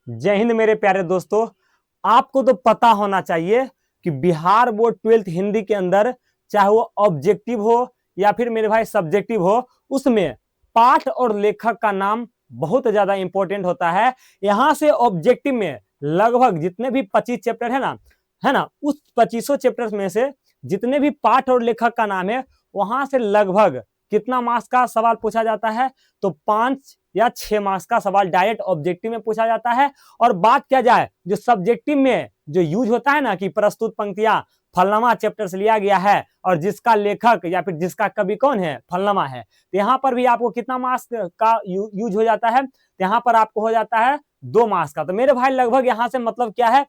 जय हिंद मेरे प्यारे दोस्तों। आपको तो पता होना चाहिए कि बिहार बोर्ड 12th हिंदी के अंदर चाहे वो ऑब्जेक्टिव हो या फिर मेरे भाई सब्जेक्टिव हो, उसमें पाठ और लेखक का नाम बहुत ज्यादा इंपॉर्टेंट होता है। यहां से ऑब्जेक्टिव में लगभग जितने भी 25 चैप्टर है ना, उस 25 चैप्टर में से जितने भी पाठ और लेखक का नाम है, वहां से लगभग कितना मार्क्स का सवाल पूछा जाता है? तो 5 या 6 मार्क्स का सवाल डायरेक्ट ऑब्जेक्टिव में पूछा जाता है। और बात किया जाए जो सब्जेक्टिव में जो यूज होता है ना कि प्रस्तुत पंक्तियां फलनामा चैप्टर से लिया गया है और जिसका लेखक या फिर जिसका कवि कौन है, फलनामा है, तो यहां पर भी आपको कितना मार्क्स का यूज हो जाता है? तो यहां पर आपको हो जाता है 2 मार्क्स का। तो मेरे भाई लगभग यहां से मतलब क्या है,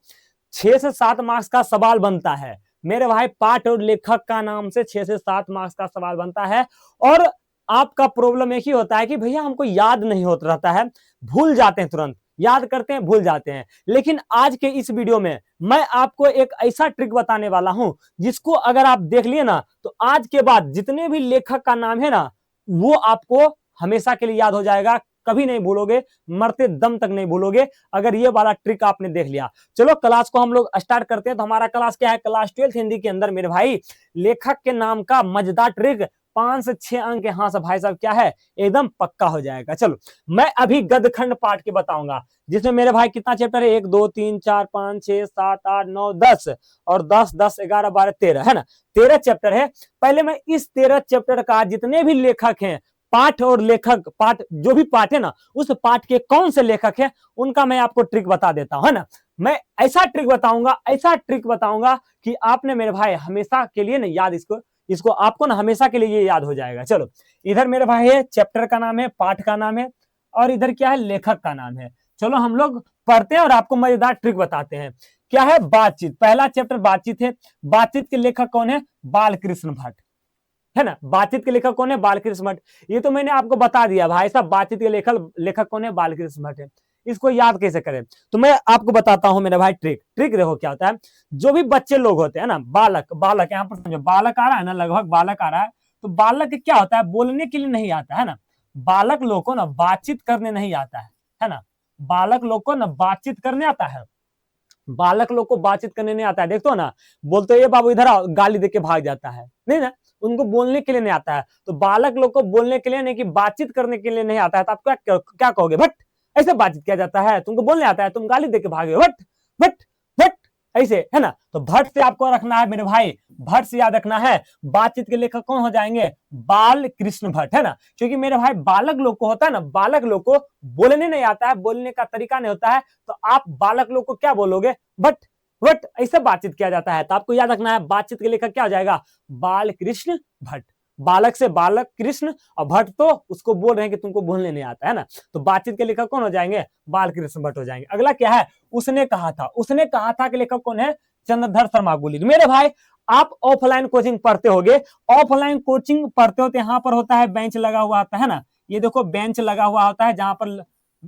6 से 7 मार्क्स का सवाल बनता है मेरे भाई। पाठ और लेखक का नाम से 6 से 7 मार्क्स का सवाल बनता है। और आपका प्रॉब्लम एक ही होता है कि भैया हमको याद नहीं होता रहता है, भूल जाते हैं, तुरंत याद करते हैं भूल जाते हैं। लेकिन आज के इस वीडियो में मैं आपको एक ऐसा ट्रिक बताने वाला हूं जिसको अगर आप देख लिए ना, तो आज के बाद जितने भी लेखक का नाम है ना, वो आपको हमेशा के लिए याद हो जाएगा, कभी नहीं भूलोगे, मरते दम तक नहीं भूलोगे अगर ये वाला ट्रिक आपने देख लिया। चलो क्लास को हम लोग स्टार्ट करते हैं। तो हमारा क्लास क्या है? क्लास 12th हिंदी के अंदर मेरे भाई लेखक के नाम का मजेदार ट्रिक 5 से 6 अंक के, हाँ भाई साहब क्या है, एकदम पक्का हो जाएगा। चलो मैं अभी गदखंड पाठ के बताऊंगा, जिसमें मेरे भाई कितना चैप्टर है? 1 2 3 4 5 6 7 8 9 10 और 10 10 11 12 13 है ना, 13 चैप्टर है। पहले मैं इस 13 चैप्टर का जितने भी लेखक हैं, पाठ और लेखक, पाठ जो भी पाठ है ना, उस पाठ के कौन से लेखक हैं उनका मैं आपको ट्रिक बता देता हूं, है ना। मैं ऐसा ट्रिक बताऊंगा, ऐसा ट्रिक बताऊंगा कि आपने मेरे भाई हमेशा के लिए ना याद, इसको आपको ना हमेशा के लिए ये याद हो जाएगा। चलो इधर मेरे भाई है चैप्टर का नाम है, पाठ का नाम है, और इधर क्या है, लेखक का नाम है। चलो हम लोग पढ़ते हैं और आपको मजेदार ट्रिक बताते हैं। क्या है? बातचीत। पहला चैप्टर बातचीत है। बातचीत के लेखक कौन है? बालकृष्ण भट्ट, है ना। बातचीत के लेखक कौन है? बालकृष्ण भट्ट। ये तो मैंने आपको बता दिया भाई साहब, बातचीत के लेखक कौन है? बालकृष्ण भट्ट है। इसको याद कैसे करें? तो मैं आपको बताता हूं मेरे भाई ट्रिक। ट्रिक देखो क्या होता है। जो भी बच्चे लोग होते हैं ना, बालक, बालक यहाँ पर समझो, बालक आ रहा है ना, लगभग बालक आ रहा है। तो बालक क्या होता है? बोलने के लिए नहीं आता है ना, बालक लोग को ना बातचीत करने नहीं आता है ना। बालक लोग को ना बातचीत करने आता है, बालक लोग को बातचीत करने नहीं आता है। देखो ना, बोलते ये बाबू इधर आओ, गाली देके भाग जाता है, नहीं ना, उनको बोलने के लिए नहीं आता है। तो बालक लोग को बोलने के लिए नहीं कि बातचीत करने के लिए नहीं आता है, तो आप क्या क्या कहोगे? भट्ट, ऐसे बातचीत किया जाता है? तुमको बोलने आता है, तुम गाली देके भागे, भट्ट भट्ट भट्ट, ऐसे, है ना। तो भट्ट से आपको रखना है मेरे भाई, भट्ट से याद रखना है। बातचीत के लेखक कौन हो जाएंगे? बाल कृष्ण भट्ट, है ना। क्योंकि मेरे भाई बालक लोग को होता है ना, बालक लोग को बोलने नहीं आता है, बोलने का तरीका नहीं होता है, तो आप बालक लोग को क्या बोलोगे? बट बट ऐसे बातचीत किया जाता है। तो आपको याद रखना है, बातचीत के लेखक क्या हो जाएगा? बाल कृष्ण भट्ट। बालक से बालक कृष्ण, और भट्ट तो उसको बोल रहे हैं कि तुमको बोलने नहीं आता है ना, तो बातचीत के लेखक कौन हो जाएंगे? बाल कृष्ण भट्ट हो जाएंगे। अगला क्या है? उसने कहा था। उसने कहा था कि लेखक कौन है? चंद्रधर शर्मा गोली। मेरे भाई आप ऑफलाइन कोचिंग पढ़ते होगे, ऑफलाइन कोचिंग पढ़ते हो तो यहाँ पर होता है बेंच लगा हुआ आता है ना, ये देखो बेंच लगा हुआ होता है, जहां पर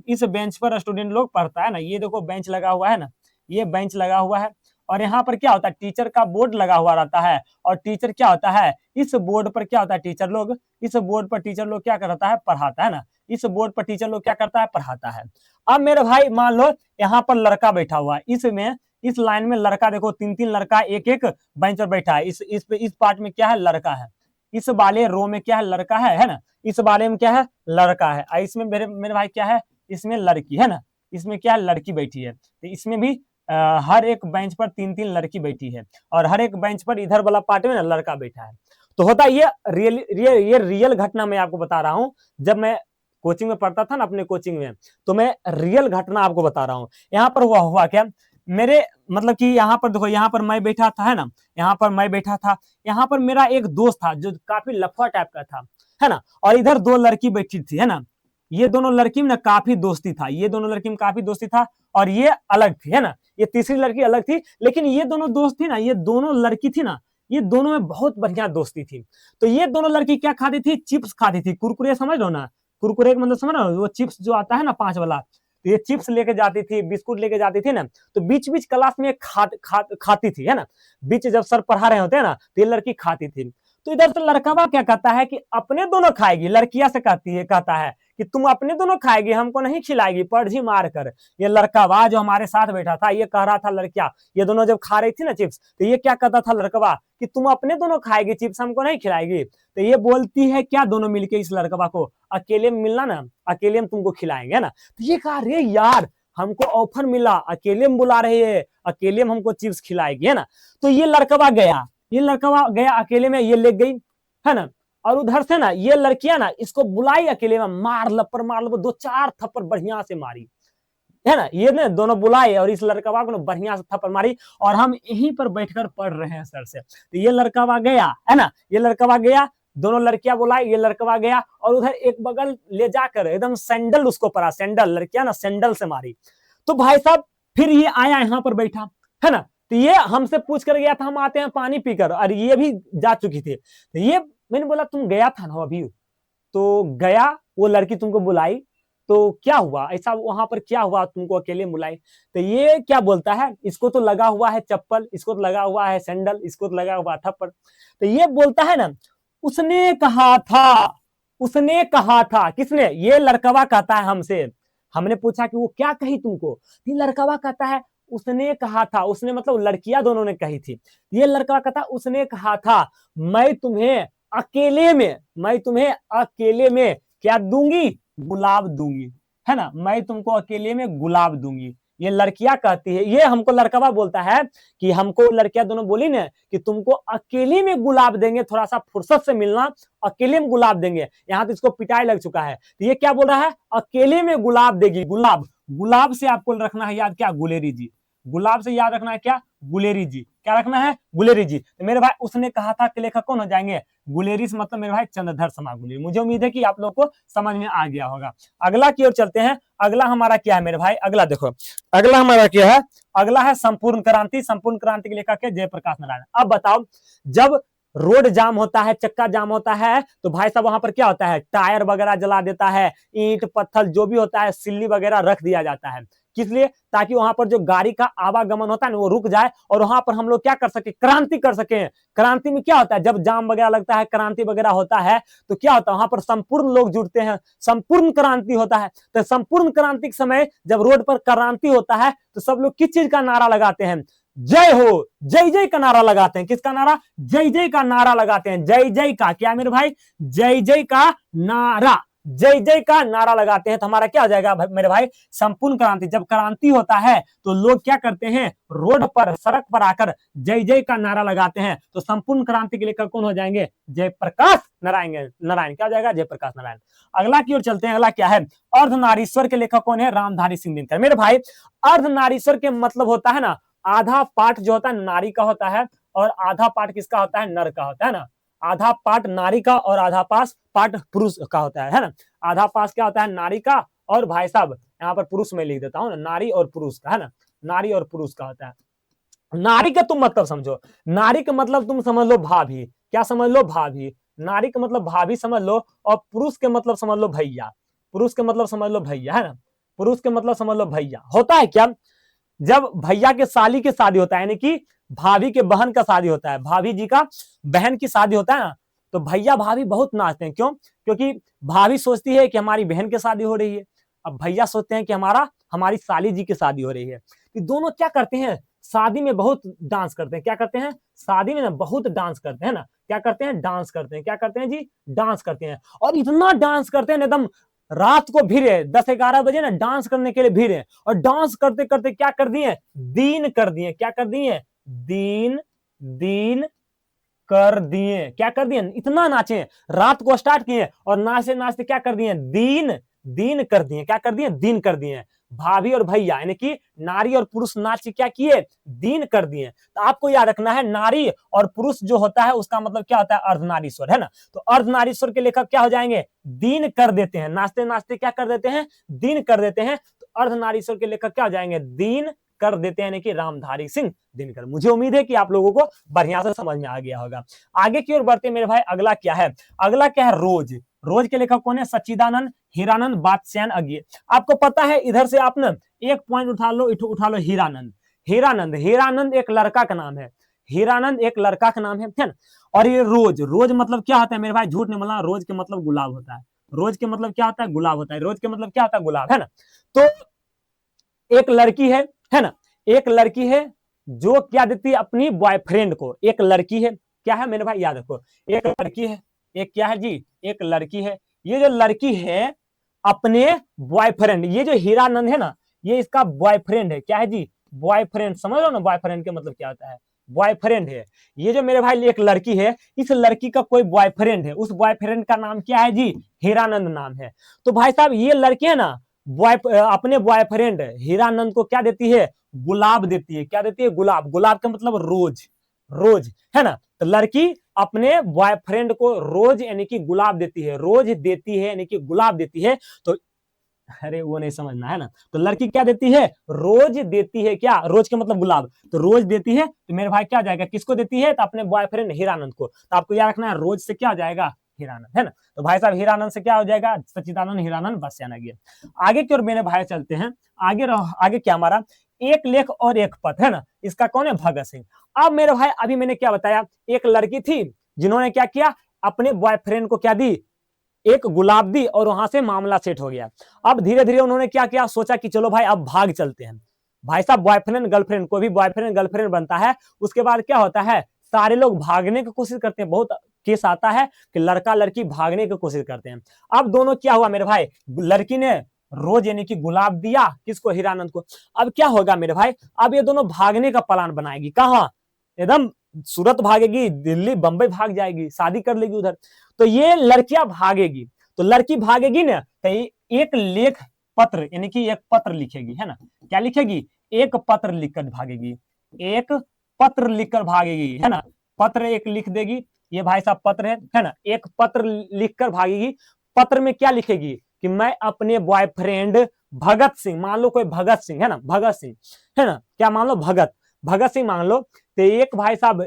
इस बेंच पर स्टूडेंट लोग पढ़ता है ना, ये देखो बेंच लगा हुआ है ना, ये बेंच लगा हुआ है। और यहाँ पर क्या होता है? टीचर का बोर्ड लगा हुआ रहता है। और टीचर क्या होता है? इस बोर्ड पर क्या होता है? टीचर लोग, इस बोर्ड पर टीचर लोग क्या करता है? पढ़ाता है ना, इस बोर्ड पर टीचर लोग क्या करता है? पढ़ाता है। अब मेरे भाई मान लो यहाँ पर लड़का बैठा हुआ है, इसमें इस लाइन में लड़का देखो, 3 3 लड़का एक एक बेंच पर बैठा है। इस पार्ट में क्या है? लड़का है। इस वाले रो में क्या है? लड़का है ना। इस वाले में क्या है? लड़का है। इसमें मेरे मेरे भाई क्या है? इसमें लड़की है ना, इसमें क्या है? लड़की बैठी है। तो इसमें भी हर एक बेंच पर 3 3 लड़की बैठी है, और हर एक बेंच पर इधर वाला पार्ट में ना लड़का बैठा है। तो होता ये रियल घटना मैं आपको बता रहा हूं। जब मैं कोचिंग में पढ़ता था ना, अपने कोचिंग में, तो मैं रियल घटना आपको बता रहा हूं। यहाँ पर हुआ क्या, मेरे मतलब कि यहाँ पर देखो, यहाँ पर मैं बैठा था, है ना, यहाँ पर मैं बैठा था। यहाँ पर मेरा एक दोस्त था जो काफी लफा टाइप का था, है ना। और इधर 2 लड़की बैठी थी, है ना। ये दोनों लड़की में ना काफी दोस्ती था, ये दोनों लड़की में काफी दोस्ती था, और ये अलग थी, है ना। ये तीसरी लड़की अलग थी, लेकिन ये दोनों दोस्त थी ना, ये दोनों लड़की थी ना, ये दोनों में बहुत बढ़िया दोस्ती थी। तो ये दोनों लड़की क्या खाती थी? चिप्स खाती थी, कुरकुरे, समझ लो ना, कुरकुरे का मतलब समझ रहे हो, वो चिप्स जो आता है ना 5 वाला, तो ये चिप्स लेके जाती थी, बिस्कुट लेके जाती थी ना। तो बीच बीच क्लास में खाती थी, है ना। बीच जब सर पढ़ा रहे होते हैं ना, तो ये लड़की खाती थी। तो इधर से लड़का क्या कहता है कि अपने दोनों खाएगी, लड़कियां से कहती है, कहता है कि तुम अपने दोनों खाएगी, हमको नहीं खिलाएगी, पर्ची मार कर। ये लड़कवा जो हमारे साथ बैठा था ये कह रहा था लड़कियां, ये दोनों जब खा रही थी ना चिप्स, तो ये क्या कहता था लड़कवा कि तुम अपने दोनों खाएगी चिप्स, हमको नहीं खिलाएगी। तो ये बोलती है क्या दोनों मिलके इस लड़कवा को, अकेले में मिलना ना, अकेले में तुमको खिलाएंगे ना। तो ये कहा रे यार हमको ऑफर मिला, अकेले में बुला रही है, अकेले में हमको चिप्स खिलाएगी, है ना। तो ये लड़कवा गया, ये लड़कवा गया अकेले में, ये ले गई, है ना। और उधर से ना ये लड़कियां ना इसको बुलाई अकेले में, मार लपर मार लपर, 2-4 थप्पड़ बढ़िया से मारी, है ना। ये ना दोनों बुलाए और इस लड़कवा को बढ़िया से थप्पड़ मारी, और हम यहीं पर बैठकर पढ़ रहे हैं सर से। तो ये लड़कवा गया, है ना, ये लड़कवा गया, दोनों लड़कियां बुलाई, ये लड़कवा गया और उधर एक बगल ले जाकर एकदम सैंडल उसको पड़ा, सैंडल, लड़कियां ना सैंडल से मारी। तो भाई साहब फिर ये आया यहाँ पर बैठा, है ना। तो ये हमसे पूछ कर गया था हम आते हैं पानी पीकर, और ये भी जा चुकी थी। तो ये मैंने बोला तुम गया था ना अभी, तो गया, वो लड़की तुमको बुलाई, तो क्या हुआ ऐसा वहां पर, क्या हुआ तुमको अकेले बुलाई। तो ये क्या बोलता है, इसको तो लगा हुआ है चप्पल, इसको तो लगा हुआ है सैंडल, इसको तो लगा हुआ थप्पड़। तो ये बोलता है ना उसने कहा था, उसने कहा था, किसने, ये लड़कवा कहता है हमसे। हमने पूछा कि वो क्या कही तुमको, ये लड़कवा कहता है उसने कहा था, उसने मतलब लड़कियां दोनों ने कही थी। ये लड़का कहता उसने कहा था मैं तुम्हें अकेले में, मैं तुम्हें अकेले में क्या दूंगी, गुलाब दूंगी, है ना, मैं तुमको अकेले में गुलाब दूंगी। ये लड़कियां कहती है, ये हमको लड़कवा बोलता है कि हमको लड़कियां दोनों बोली ना कि तुमको अकेले में गुलाब देंगे, थोड़ा सा फुर्सत से मिलना, अकेले में गुलाब देंगे। यहाँ तो इसको पिटाई लग चुका है। तो ये क्या बोल रहा है, अकेले में गुलाब देगी, गुलाब, गुलाब से आपको रखना है याद क्या, गुलेरी जी, गुलाब से याद रखना है क्या, गुलेरी जी, क्या रखना है, गुलेरी जी। तो मेरे भाई उसने कहा था कि लेखक कौन हो जाएंगे, गुलेरी से मतलब मेरे भाई चंद्रधर शर्मा गुलेरी। मुझे उम्मीद है कि आप लोग को समझ में आ गया होगा। अगला की ओर चलते हैं। अगला हमारा क्या है मेरे भाई, अगला देखो, अगला हमारा क्या है, अगला है संपूर्ण क्रांति। संपूर्ण क्रांति के लेखक है जयप्रकाश नारायण। अब बताओ, जब रोड जाम होता है, चक्का जाम होता है, तो भाई साहब वहां पर क्या होता है, टायर वगैरह जला देता है, ईंट पत्थर जो भी होता है, सिल्ली वगैरह रख दिया जाता है। किस लिए, ताकि वहां पर जो गाड़ी का आवागमन होता है ना वो रुक जाए, और वहां पर हम लोग क्या कर सके, क्रांति कर सके। क्रांति में क्या होता है, जब जाम वगैरह लगता है, क्रांति वगैरह होता है, तो क्या होता है वहां पर संपूर्ण लोग जुड़ते हैं, संपूर्ण क्रांति होता है। तो संपूर्ण क्रांति के समय जब रोड पर क्रांति होता है तो सब लोग किस चीज का नारा लगाते हैं, जय हो, जय जय का नारा लगाते हैं। किसका नारा, जय जय का नारा लगाते हैं, जय जय का, क्या मेरे भाई, जय जय का नारा, जय जय का नारा लगाते हैं। तो हमारा क्या हो जाएगा मेरे भाई, संपूर्ण क्रांति। जब क्रांति होता है तो लोग क्या करते हैं, रोड पर, सड़क पर आकर जय जय का नारा लगाते हैं। तो संपूर्ण क्रांति के लेकर कौन हो जाएंगे, जयप्रकाश नारायण, नारायण क्या हो जाएगा, जयप्रकाश नारायण। अगला की ओर चलते हैं। अगला क्या है, अर्धनारीश्वर के लेखक कौन है, रामधारी सिंह दिनकर। मेरे भाई अर्धनारीश्वर के मतलब होता है ना, आधा पाठ जो होता है नारी का होता है, और आधा पाठ किसका होता है, नर का होता है ना। आधा पाठ नारी का और आधा पाठ पुरुष का होता है ना। आधा पास क्या होता है, नारी का, और भाई साहब यहाँ पर पुरुष में लिख देता हूँ ना, नारी और पुरुष का, है ना, नारी और पुरुष का होता है। नारी का तुम मतलब समझो, नारी का मतलब तुम समझ लो भाभी, क्या समझ लो, भाभी, नारी का मतलब भाभी समझ लो, और पुरुष के मतलब समझ लो भैया, पुरुष के मतलब समझ लो भैया, है ना, पुरुष के मतलब समझ लो भैया। होता है क्या, जब भैया के साली की शादी होता है, यानी कि भाभी के बहन का शादी होता है, भाभी जी का बहन की शादी होता है ना, तो भैया भाभी बहुत नाचते हैं। क्यों, क्योंकि भाभी सोचती है कि हमारी बहन की शादी हो रही है, अब भैया सोचते हैं कि हमारी साली जी की शादी हो रही है। तो दोनों क्या करते हैं, शादी में बहुत डांस करते हैं। क्या करते हैं, शादी में ना बहुत डांस करते हैं ना, क्या करते हैं, डांस करते हैं। क्या करते हैं जी, डांस करते हैं। और इतना डांस करते हैं एकदम रात को भीड़ है, 10-11 बजे ना डांस करने के लिए भीड़ है, और डांस करते करते क्या कर दिए, दीन कर दिए। क्या कर दिए, दीन, दीन कर दिए। क्या कर दिए, इतना नाचे, रात को स्टार्ट किए और नाचते नाचते क्या कर दिए, दीन, दीन कर दिए। क्या कर दिए, दीन कर दिए। भाभी और भैया यानी कि नारी और पुरुष नाच के क्या किए, दीन कर दिए। तो आपको याद रखना है, नारी और पुरुष जो होता है उसका मतलब क्या होता है, अर्धनारीश्वर, है ना। तो अर्धनारीश्वर के लेखक क्या हो जाएंगे, दीन कर देते हैं। नाचते नाचते क्या कर देते हैं, दीन कर देते हैं। तो अर्धनारीश्वर के लेखक क्या हो जाएंगे, दीन कर देते हैं, यानी कि रामधारी सिंह दिनकर। मुझे उम्मीद है कि आप लोगों को बढ़िया से समझ में आ गया होगा। आगे की ओर बढ़ते मेरे भाई, अगला क्या है, अगला क्या है, रोज। रोज के लेखक कौन है, सच्चिदानंद हीरानंद बादशाह अज्ञे। आपको पता है, इधर से आप ना एक पॉइंट उठा लो, हीरानंद। हीरानंद, हीरानंद एक लड़का का नाम है, हीरानंद एक लड़का का नाम है ना। और ये रोज, रोज मतलब क्या होता है मेरे भाई, झूठ नहीं बोलना, रोज के मतलब गुलाब होता है। रोज के मतलब क्या होता है, गुलाब होता है। रोज के मतलब क्या होता है, गुलाब, है ना। तो एक लड़की है ना, एक लड़की है जो क्या देती है अपनी बॉयफ्रेंड को। एक लड़की है, क्या है मेरे भाई, याद रखो, एक लड़की है, एक क्या है जी, एक लड़की है। ये जो लड़की है अपने बॉयफ्रेंड, ये जो हीरानंद है ना, ये इसका बॉयफ्रेंड है। क्या है जी, बॉयफ्रेंड। समझ लो ना बॉयफ्रेंड के मतलब क्या होता है, बॉयफ्रेंड है। ये जो मेरे भाई एक लड़की है, इस लड़की का कोई बॉयफ्रेंड है, उस बॉयफ्रेंड का नाम क्या है जी, हीरानंद नाम है। तो भाई साहब ये लड़की है ना, अपने बॉयफ्रेंड हीरानंद को क्या देती है, गुलाब देती है। क्या देती है, गुलाब। गुलाब का मतलब रोज, रोज, है ना। तो लड़की अपने बॉयफ्रेंड को रोज यानी कि गुलाब देती है, रोज देती है यानी कि गुलाब देती है। तो अरे वो नहीं समझना है ना। तो लड़की क्या देती है, रोज देती है। क्या, रोज का मतलब गुलाब, तो रोज देती है। तो मेरे भाई क्या जाएगा, किसको देती है, तो अपने बॉयफ्रेंड हीरानंद को। तो आपको याद रखना है रोज से क्या हो जाएगा, हीरानंद, है ना। तो भाई साहब हीरानंद से क्या हो जाएगा, सच्चिदानंद हीरानंद बस जाना गया। आगे की ओर मेरे भाई चलते हैं। आगे आगे क्या हमारा, एक लेख और एक पथ, है ना। इसका कौन है, भगत सिंह। अब मेरे भाई अभी मैंने क्या बताया, एक लड़की थी जिन्होंने क्या किया, अपने बॉयफ्रेंड को क्या दी, एक गुलाब दी, और वहां से मामला सेट हो गया। अब धीरे धीरे उन्होंने क्या किया, सोचा कि चलो भाई अब भाग चलते हैं। भाई साहब बॉयफ्रेंड गर्लफ्रेंड, कोई भी बॉयफ्रेंड गर्लफ्रेंड बनता है, उसके बाद क्या होता है, सारे लोग भागने की कोशिश करते हैं। बहुत केस आता है कि लड़का लड़की भागने की कोशिश करते हैं। अब दोनों क्या हुआ मेरे भाई, लड़की ने रोज यानी कि गुलाब दिया किसको, हीरानंद को। अब क्या होगा मेरे भाई, अब ये दोनों भागने का प्लान बनाएगी। कहाँ, एकदम सूरत भागेगी, दिल्ली बंबई भाग जाएगी, शादी कर लेगी उधर। तो ये लड़कियां भागेगी, तो लड़की भागेगी ना, तो एक लेख पत्र यानी कि एक पत्र लिखेगी, है ना। क्या लिखेगी, एक पत्र लिखकर भागेगी, एक पत्र लिखकर भागेगी, है ना। पत्र एक लिख देगी, ये भाई साहब पत्र है ना। एक पत्र लिखकर भागेगी। पत्र में क्या लिखेगी कि मैं अपने बॉयफ्रेंड भगत सिंह, मान लो कोई भगत सिंह है ना, भगत सिंह, है ना, क्या मान लो भगत, भगत सिंह मान लो। तो एक भाई साहब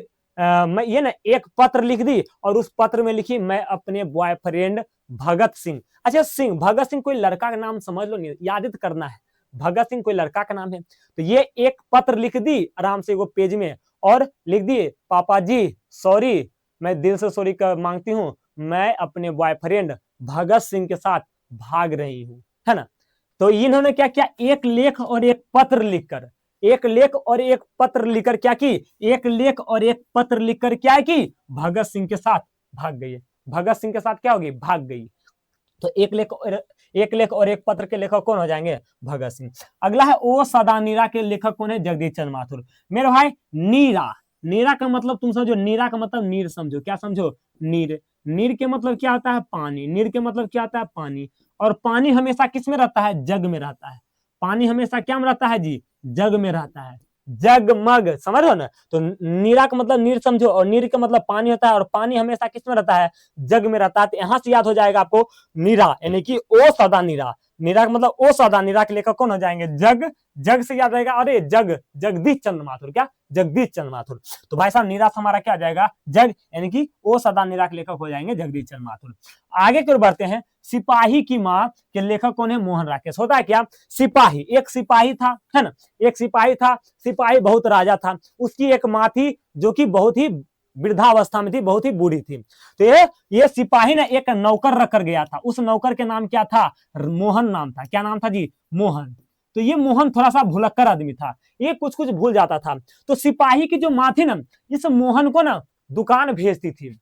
मैं ये ना एक पत्र लिख दी, और उस पत्र में लिखी मैं अपने बॉयफ्रेंड भगत सिंह। अच्छा सिंह, भगत सिंह कोई लड़का का नाम समझ लो, नहीं याद करना है, भगत सिंह कोई लड़का का नाम है। तो ये एक पत्र लिख दी आराम से वो पेज में, और लिख दिए पापा जी सॉरी, मैं दिल से सॉरी मांगती हूँ, मैं अपने बॉयफ्रेंड भगत सिंह के साथ भाग रही हूँ, है ना। तो इन्होंने क्या किया, एक लेख और एक पत्र लिखकर, एक लेख और एक पत्र लिखकर क्या की, एक लेख और एक पत्र लिखकर क्या की, भगत सिंह के साथ भाग गई। भगत सिंह के साथ क्या होगी, भाग गई। तो एक लेख और एक पत्र के लेखक कौन हो जाएंगे, भगत सिंह। अगला है ओ सदा नीरा के लेखक कौन है, जगदीश चंद्र माथुर। मेरे भाई नीरा, नीरा का मतलब तुम समझो, नीरा का मतलब नीर समझो, क्या समझो, नीर। नीर के मतलब क्या होता है, पानी। नीर के मतलब क्या होता है, पानी। और पानी हमेशा किस में रहता है, जग में रहता है। पानी हमेशा क्या में रहता है जी, जग में रहता है, जगमग, समझ रहे हो ना। तो नीरा का मतलब नीर समझो, और नीर का मतलब पानी होता है, और पानी हमेशा किस में रहता है, जग में रहता है। तो यहां से याद हो जाएगा आपको नीरा यानी कि ओ सदा नीरा। नीरा का मतलब ओ सदा नीरा के लेखक कौन हो जाएंगे, जग। जग से याद रहेगा, अरे जग, जगदीश चंद्र माथुर। क्या, जगदीश चंद्र माथुर। तो भाई साहब नीरा हमारा क्या आ जाएगा, जग, यानी कि ओ सदा नीरा के लेखक हो जाएंगे जगदीश चंद्र माथुर। आगे की ओर बढ़ते हैं। सिपाही की माँ के लेखक कौन है, मोहन राकेश। होता है क्या, सिपाही, एक सिपाही था, है ना, एक सिपाही था। सिपाही बहुत राजा था, उसकी एक माँ थी जो कि बहुत ही वृद्धावस्था में थी, बहुत ही बूढ़ी थी। तो ये सिपाही ना एक नौकर रख कर गया था, उस नौकर के नाम क्या था, मोहन नाम था। क्या नाम था जी, मोहन। तो ये मोहन थोड़ा सा भुलक्कर आदमी था, ये कुछ कुछ भूल जाता था। तो सिपाही की जो माँ थी ना, इस मोहन को ना दुकान भेजती थी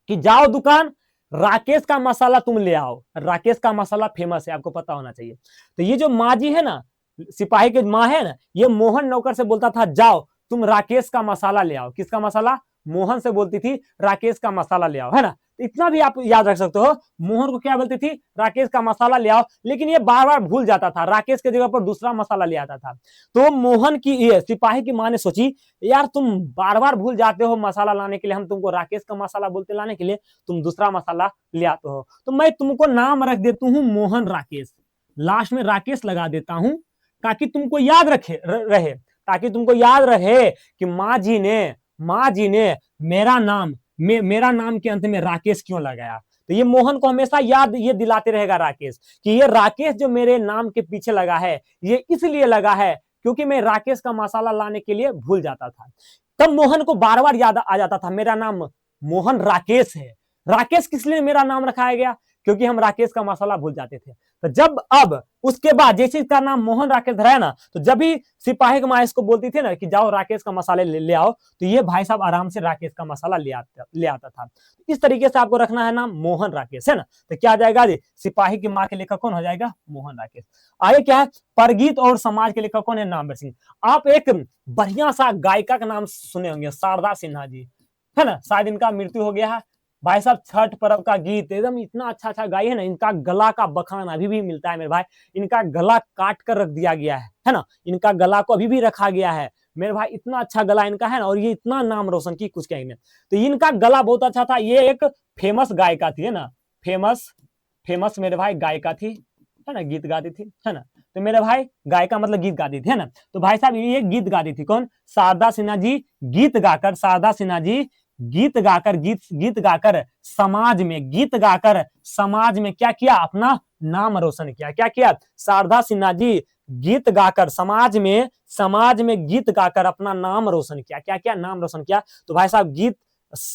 कि जाओ दुकान, राकेश का मसाला तुम ले आओ। राकेश का मसाला फेमस है, आपको पता होना चाहिए। तो ये जो माँ जी है ना, सिपाही की माँ है ना, ये मोहन नौकर से बोलता था जाओ तुम राकेश का मसाला ले आओ। किसका मसाला, मोहन से बोलती थी राकेश का मसाला ले आओ, है ना। इतना भी आप याद रख सकते हो, मोहन को क्या बोलती थी, राकेश का मसाला ले आओ। लेकिन ये बार बार भूल जाता था, राकेश के जगह पर दूसरा मसाला ले आता था। तो मोहन की ये सिपाही की माँ ने सोची, यार तुम बार बार भूल जाते हो मसाला लाने के लिए, हम तुमको राकेश का मसाला बोलते लाने के लिए, तुम दूसरा मसाला ले आते हो, तो मैं तुमको नाम रख देता हूँ मोहन राकेश, लास्ट में राकेश लगा देता हूं, ताकि तुमको याद रहे, ताकि तुमको याद रहे कि माँ जी ने मेरा नाम के अंत में राकेश क्यों लगाया। तो ये मोहन को हमेशा याद ये दिलाते रहेगा राकेश, कि ये राकेश जो मेरे नाम के पीछे लगा है, ये इसलिए लगा है क्योंकि मैं राकेश का मसाला लाने के लिए भूल जाता था। तब मोहन को बार बार याद आ जाता था, मेरा नाम मोहन राकेश है। राकेश किस लिए मेरा नाम रखाया गया, क्योंकि हम राकेश का मसाला भूल जाते थे। तो जब अब उसके बाद जैसे इसका नाम मोहन राकेश धरा है ना, तो जब भी सिपाही की माँ इसको बोलती थी ना कि जाओ राकेश का मसाले ले आओ, तो ये भाई साहब आराम से राकेश का मसाला ले आता था। इस तरीके से आपको रखना है नाम मोहन राकेश, है ना। तो क्या आ जाएगा जी, सिपाही की माँ के लेखक कौन हो जाएगा, मोहन राकेश। आगे क्या है, परगीत और समाज के लेखक कौन है, नामवर सिंह। आप एक बढ़िया सा गायिका का नाम सुने होंगे, शारदा सिन्हा जी, है ना, शायद इनका मृत्यु हो गया है। भाई साहब छठ पर्व का गीत एकदम इतना अच्छा गाई है ना, इनका गला का बखान अभी भी मिलता है मेरे भाई, इनका गला काट कर रख दिया गया है ना, इनका गला को अभी भी रखा गया है मेरे भाई, इतना अच्छा गला इनका है ना, और ये इतना नाम रोशन की कुछ कहेंगे। तो इनका गला बहुत अच्छा था, ये एक फेमस गायिका थी, है ना, फेमस मेरे भाई गायिका थी, है ना, गीत गाती थी, है ना। तो मेरे भाई गायिका मतलब गीत गाती थी, है ना। तो भाई साहब ये गीत गाती थी, कौन, शारदा सिन्हा जी। शारदा सिन्हा जी गीत गाकर समाज में क्या किया, अपना नाम रोशन किया। क्या किया, शारदा सिन्हा जी गीत गाकर समाज में गीत गाकर अपना नाम रोशन किया। क्या किया, नाम रोशन किया। तो भाई साहब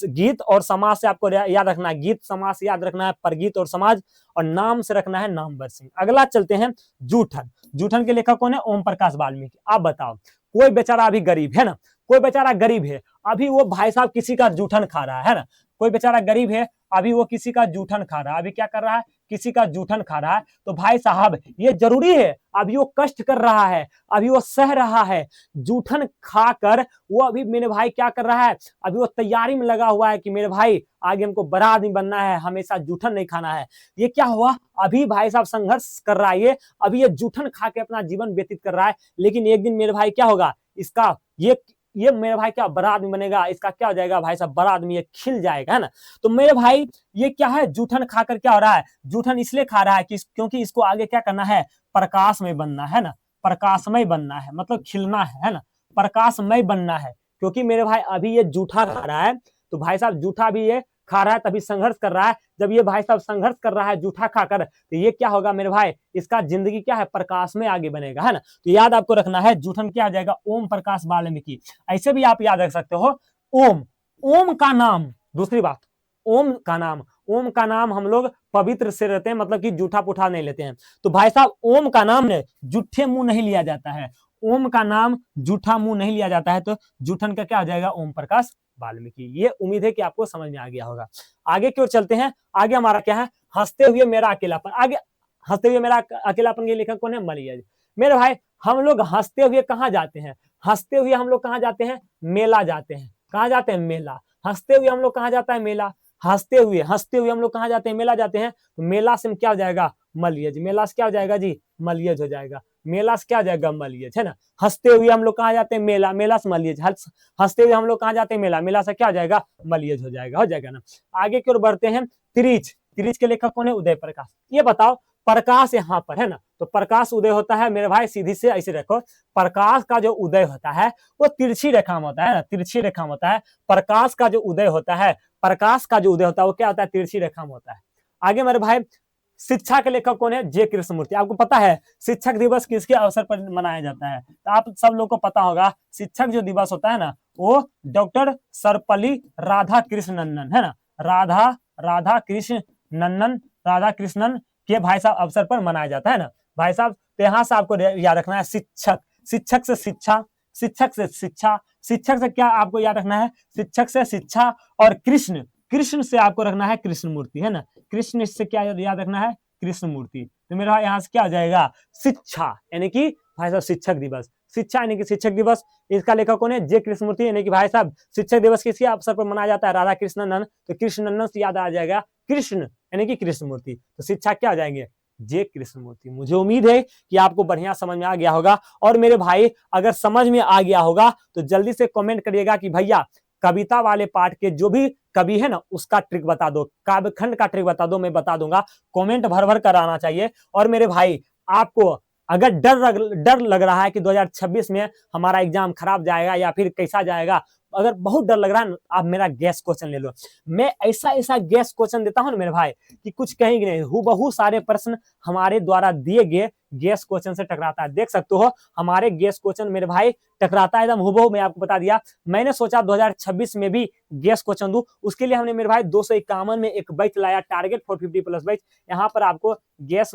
गीत और समाज से आपको याद रखना है, गीत समाज से याद रखना है, परगीत और समाज, और नाम से रखना है नामवर सिंह। अगला चलते हैं जूठन के लेखक कौन है, ओम प्रकाश वाल्मीकि। आप बताओ, कोई बेचारा अभी गरीब है ना, कोई बेचारा गरीब है, अभी वो भाई साहब किसी का जूठन खा रहा है ना, कोई बेचारा गरीब है, अभी वो किसी का जूठन खा रहा है, अभी क्या कर रहा है, किसी का जूठन खा रहा है। तो भाई साहब ये जरूरी है, अभी वो कष्ट कर रहा है, अभी वो सह रहा है, जूठन खाकर वो अभी मेरे भाई क्या कर रहा है, अभी वो तैयारी में लगा हुआ है कि मेरे भाई आगे हमको बड़ा आदमी बनना है, हमेशा जूठन नहीं खाना है। ये क्या हुआ, अभी भाई साहब संघर्ष कर रहा है, ये अभी ये जूठन खा के अपना जीवन व्यतीत कर रहा है, लेकिन एक दिन मेरे भाई क्या होगा, इसका ये मेरे भाई क्या बड़ा आदमी बनेगा, इसका क्या हो जाएगा भाई साहब, बड़ा आदमी ये खिल जाएगा, है ना। तो मेरे भाई ये क्या है, जूठन खाकर क्या हो रहा है, जूठन इसलिए खा रहा है कि क्योंकि इसको आगे क्या करना है, प्रकाशमय बनना है ना, प्रकाशमय बनना है, मतलब खिलना है ना, प्रकाशमय बनना है। क्योंकि मेरे भाई अभी ये जूठा खा रहा है, तो भाई साहब जूठा भी ये खा रहा है, तभी संघर्ष कर रहा है। जब ये भाई साहब संघर्ष कर रहा है जूठा खाकर, तो ये क्या होगा मेरे भाई, इसका जिंदगी क्या है, प्रकाश में आगे बनेगा, है ना। तो याद आपको रखना है, जूठन क्या आ जाएगा, ओम प्रकाश वाल्मीकि। ऐसे भी आप याद रख सकते हो, ओम का नाम, दूसरी बात, ओम का नाम हम लोग पवित्र से रहते हैं, मतलब कि जूठा पुठा नहीं लेते हैं। तो भाई साहब ओम का नाम ने जूठे मुंह नहीं लिया जाता है, ओम का नाम जूठा मुंह नहीं लिया जाता है। तो जूठन का क्या हो जाएगा, ओम प्रकाश वाल्मीकि। ये उम्मीद है कि आपको समझ में आ गया होगा। आगे क्यों चलते हैं, आगे हमारा क्या है, हंसते हुए मेरा अकेलापन। आगे हंसते हुए मेरा अकेलापन के लेखक कौन है, मलिया जी। मेरे भाई हम लोग हंसते हुए कहाँ जाते हैं, हंसते हुए हम लोग कहाँ जाते हैं, मेला जाते हैं। कहाँ जाते हैं, मेला। हंसते हुए हम लोग कहाँ जाता है, मेला। हंसते हुए हम लोग कहाँ जाते हैं, मेला जाते हैं। तो मेला से क्या हो जाएगा, मलियज। मेला से क्या हो जाएगा जी, मलियज हो जाएगा। मेला से क्या हो जाएगा, मलियज, है ना। हंसते हुए हम लोग कहाँ जाते हैं, मेला। मेला से मलियज। हंसते हुए हम लोग कहाँ जाते हैं, मेला। मेला से क्या हो जाएगा, मलियज हो जाएगा ना। आगे की ओर बढ़ते हैं, तिरिच के लेखक कौन है, उदय प्रकाश। ये बताओ, प्रकाश यहाँ पर है ना, तो प्रकाश उदय होता है मेरे भाई, सीधी से ऐसे रखो, प्रकाश का जो उदय होता है वो तिरछी रेखा में होता है ना, तिरछी रेखा में होता है। प्रकाश का जो उदय होता है वो क्या होता है, तिरछी रेखा में होता है। आगे मेरे भाई शिक्षा के लेखक कौन है, जे कृष्णमूर्ति। आपको पता है शिक्षक दिवस किसके अवसर पर मनाया जाता है, तो आप सब लोग को पता होगा, शिक्षक जो दिवस होता है ना, वो डॉक्टर सर्वपल्ली राधाकृष्णन, है ना, राधाकृष्णन के भाई साहब अवसर पर मनाया जाता है ना भाई साहब। तो यहाँ से आपको याद रखना है, शिक्षक से क्या आपको याद रखना है, शिक्षक से शिक्षा, और कृष्ण से आपको रखना है कृष्णमूर्ति, है ना। कृष्ण से क्या याद रखना है, कृष्णमूर्ति। तो मेरा यहाँ से क्या हो जाएगा, शिक्षा, यानी कि भाई साहब शिक्षक दिवस, शिक्षा यानी कि शिक्षक दिवस। इसका लेखक कौन है, जे कृष्णमूर्ति, यानी कि भाई साहब शिक्षक दिवस किसके अवसर पर मनाया जाता है, राधा कृष्णन। तो कृष्णनंदन से याद आ जाएगा कृष्ण, यानी कि कृष्णमूर्ति। तो शिक्षा क्या आ जाएंगे, जे कृष्णमूर्ति। मुझे उम्मीद है कि आपको बढ़िया समझ में आ गया होगा। और मेरे भाई अगर समझ में आ गया होगा तो जल्दी से कमेंट करिएगा कि भैया कविता वाले पार्ट के जो भी कवि है ना उसका ट्रिक बता दो, काव्यखंड का ट्रिक बता दो, मैं बता दूंगा। कमेंट भर भर कर आना चाहिए। और मेरे भाई आपको अगर डर लग रहा है कि 2026 में हमारा एग्जाम खराब जाएगा या फिर कैसा जाएगा, अगर बहुत डर लग रहा है, आप मेरा गैस क्वेश्चन ले लो। मैं ऐसा गैस क्वेश्चन देता हूं ना मेरे भाई कि कुछ कहेंगे नहीं, हूबहू सारे प्रश्न हमारे द्वारा दिए गए गेस क्वेश्चन से टकराता है। देख सकते हो हमारे गेस क्वेश्चन मेरे भाई टकराता है एकदम हूबहू। मैं आपको बता दिया, मैंने सोचा 2026 में भी गेस क्वेश्चन दूं, उसके लिए हमने मेरे भाई 251 में एक बैच लाया, टारगेट 450 प्लस बैच। यहाँ पर आपको गेस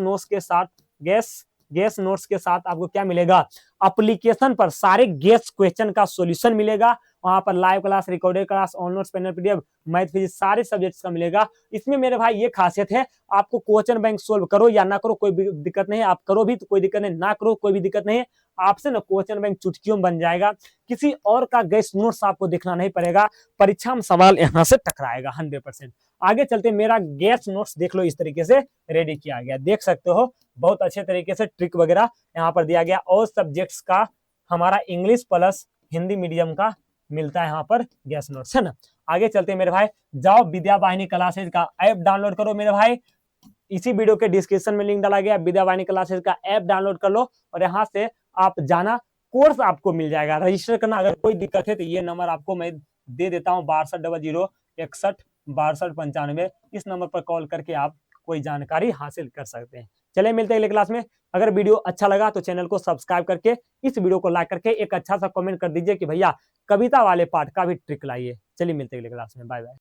नोट्स के साथ आपको क्या मिलेगा, एप्लीकेशन पर सारे गेस क्वेश्चन का सॉल्यूशन मिलेगा। वहां पर live class, recorded class, on notes, panel PDF, math, physics सारे सब्जेक्ट्स का मिलेगा। इसमें मेरे भाई ये खासियत है, आपको क्वेश्चन बैंक सोल्व करो या ना करो कोई भी दिक्कत नहीं है, आप करो भी तो कोई दिक्कत नहीं, ना करो कोई भी दिक्कत नहीं है, आपसे ना क्वेश्चन बैंक चुटकियों में बन जाएगा। किसी और का गेस नोट्स आपको देखना नहीं पड़ेगा, परीक्षा में सवाल यहाँ से टकराएगा 100%। आगे चलते, मेरा गेस नोट्स देख लो, इस तरीके से रेडी किया गया, देख सकते हो बहुत अच्छे तरीके से ट्रिक वगैरह यहाँ पर दिया गया। और सब्जेक्ट्स का हमारा इंग्लिश प्लस हिंदी मीडियम का मिलता है यहाँ पर गेस नोट्स, है ना। आगे चलते मेरे भाई, जाओ विद्या वाहिनी क्लासेज का ऐप डाउनलोड करो मेरे भाई। इसी वीडियो के डिस्क्रिप्शन में लिंक डाला गया, विद्या वाहिनी क्लासेज का ऐप डाउनलोड कर लो और यहाँ से आप जाना, कोर्स आपको मिल जाएगा। रजिस्टर करना, अगर कोई दिक्कत है तो ये नंबर आपको मैं दे देता हूँ, 6200616295। इस नंबर पर कॉल करके आप कोई जानकारी हासिल कर सकते हैं। चलिए मिलते हैं अगले क्लास में। अगर वीडियो अच्छा लगा तो चैनल को सब्सक्राइब करके इस वीडियो को लाइक करके एक अच्छा सा कमेंट कर दीजिए कि भैया कविता वाले पार्ट का भी ट्रिक लाइए। चलिए मिलते हैं अगले क्लास में, बाय बाय।